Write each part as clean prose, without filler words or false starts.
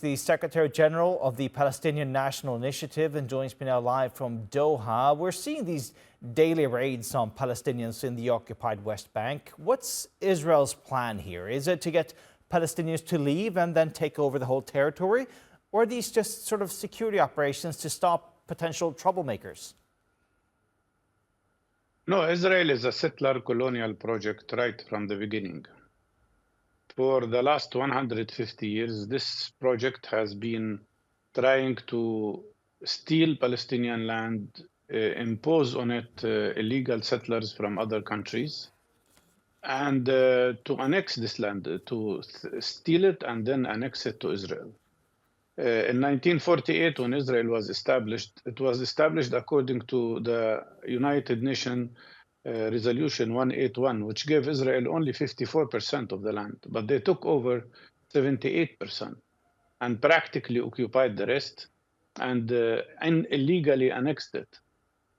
The Secretary General of the Palestinian National Initiative and joins me now live from Doha. We're seeing these daily raids on Palestinians in the occupied West Bank. What's Israel's plan here? Is it to get Palestinians to leave and then take over the whole territory? Or are these just sort of security operations to stop potential troublemakers? No, Israel is a settler colonial project right from the beginning. For the last 150 years, this project has been trying to steal Palestinian land, impose on it illegal settlers from other countries, and to annex this land, to steal it and then annex it to Israel. In 1948, when Israel was established, it was established according to the United Nations Resolution 181, which gave Israel only 54% of the land, but they took over 78% and practically occupied the rest and illegally annexed it.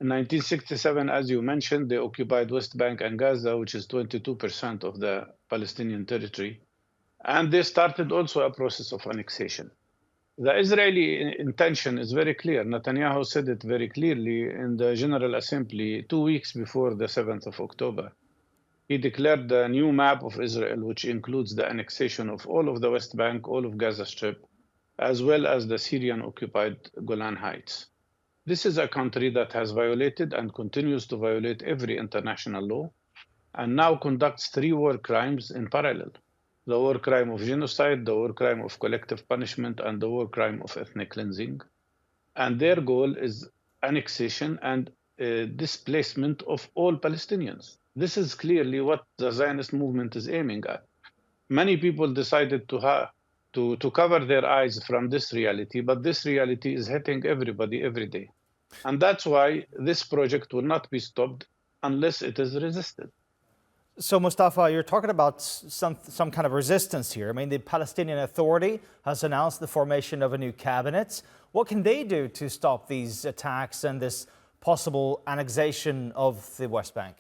In 1967, as you mentioned, they occupied West Bank and Gaza, which is 22% of the Palestinian territory, and they started also a process of annexation. The Israeli intention is very clear. Netanyahu said it very clearly in the General Assembly 2 weeks before the 7th of October. He declared the new map of Israel, which includes the annexation of all of the West Bank, all of Gaza Strip, as well as the Syrian-occupied Golan Heights. This is a country that has violated and continues to violate every international law, and now conducts 3 war crimes in parallel: the war crime of genocide, the war crime of collective punishment, and the war crime of ethnic cleansing. And their goal is annexation and displacement of all Palestinians. This is clearly what the Zionist movement is aiming at. Many people decided to cover their eyes from this reality, but this reality is hitting everybody every day. And that's why this project will not be stopped unless it is resisted. So, Mustafa, you're talking about some kind of resistance here. I mean, the Palestinian Authority has announced the formation of a new cabinet. What can they do to stop these attacks and this possible annexation of the West Bank?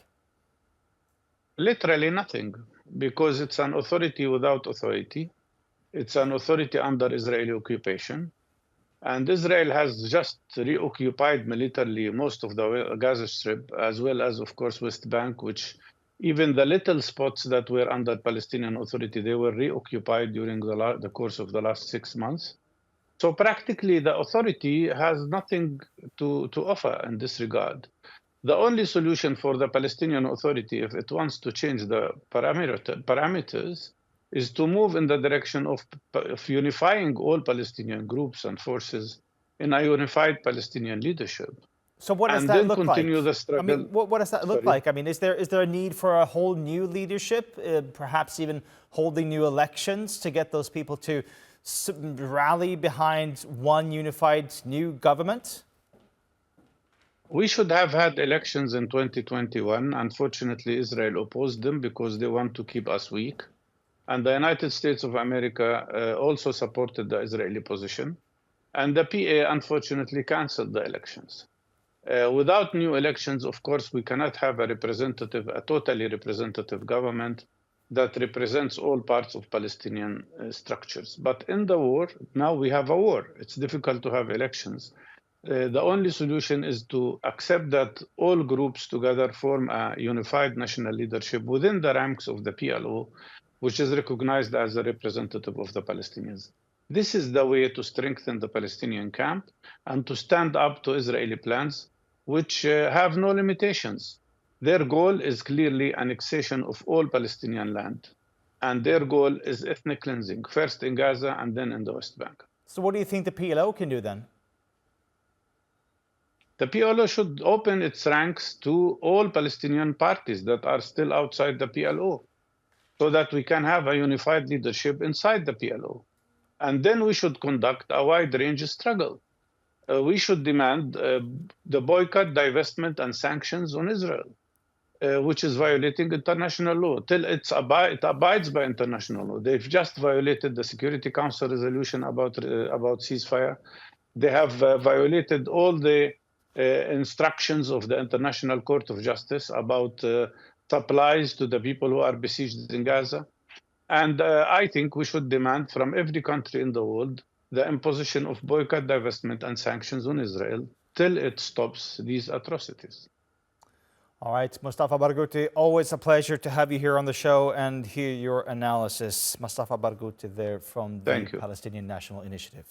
Literally nothing, because it's an authority without authority. It's an authority under Israeli occupation. And Israel has just reoccupied militarily most of the Gaza Strip, as well as, of course, West Bank, which even the little spots that were under Palestinian Authority, they were reoccupied during the course of the last 6 months. So practically, the authority has nothing to offer in this regard. The only solution for the Palestinian Authority, if it wants to change the parameters, is to move in the direction of unifying all Palestinian groups and forces in a unified Palestinian leadership. So what does that look like? The struggle. I mean, what does that look like? I mean, is there a need for a whole new leadership, perhaps even holding new elections to get those people to rally behind one unified new government? We should have had elections in 2021. Unfortunately, Israel opposed them because they want to keep us weak. And the United States of America also supported the Israeli position. And the PA, unfortunately, canceled the elections. Without new elections, of course, we cannot have a totally representative government that represents all parts of Palestinian structures. But in the war, now we have a war. It's difficult to have elections. The only solution is to accept that all groups together form a unified national leadership within the ranks of the PLO, which is recognized as a representative of the Palestinians. This is the way to strengthen the Palestinian camp and to stand up to Israeli plans, which have no limitations. Their goal is clearly annexation of all Palestinian land. And their goal is ethnic cleansing, first in Gaza and then in the West Bank. So what do you think the PLO can do then? The PLO should open its ranks to all Palestinian parties that are still outside the PLO, so that we can have a unified leadership inside the PLO. And then we should conduct a wide-range struggle. We should demand the boycott, divestment, and sanctions on Israel, which is violating international law. Till it abides by international law. They've just violated the Security Council resolution about ceasefire. They have violated all the instructions of the International Court of Justice about supplies to the people who are besieged in Gaza. And I think we should demand from every country in the world the imposition of boycott, divestment, and sanctions on Israel till it stops these atrocities. All right, Mustafa Barghouti, always a pleasure to have you here on the show and hear your analysis. Mustafa Barghouti there from the Thank you. Palestinian National Initiative.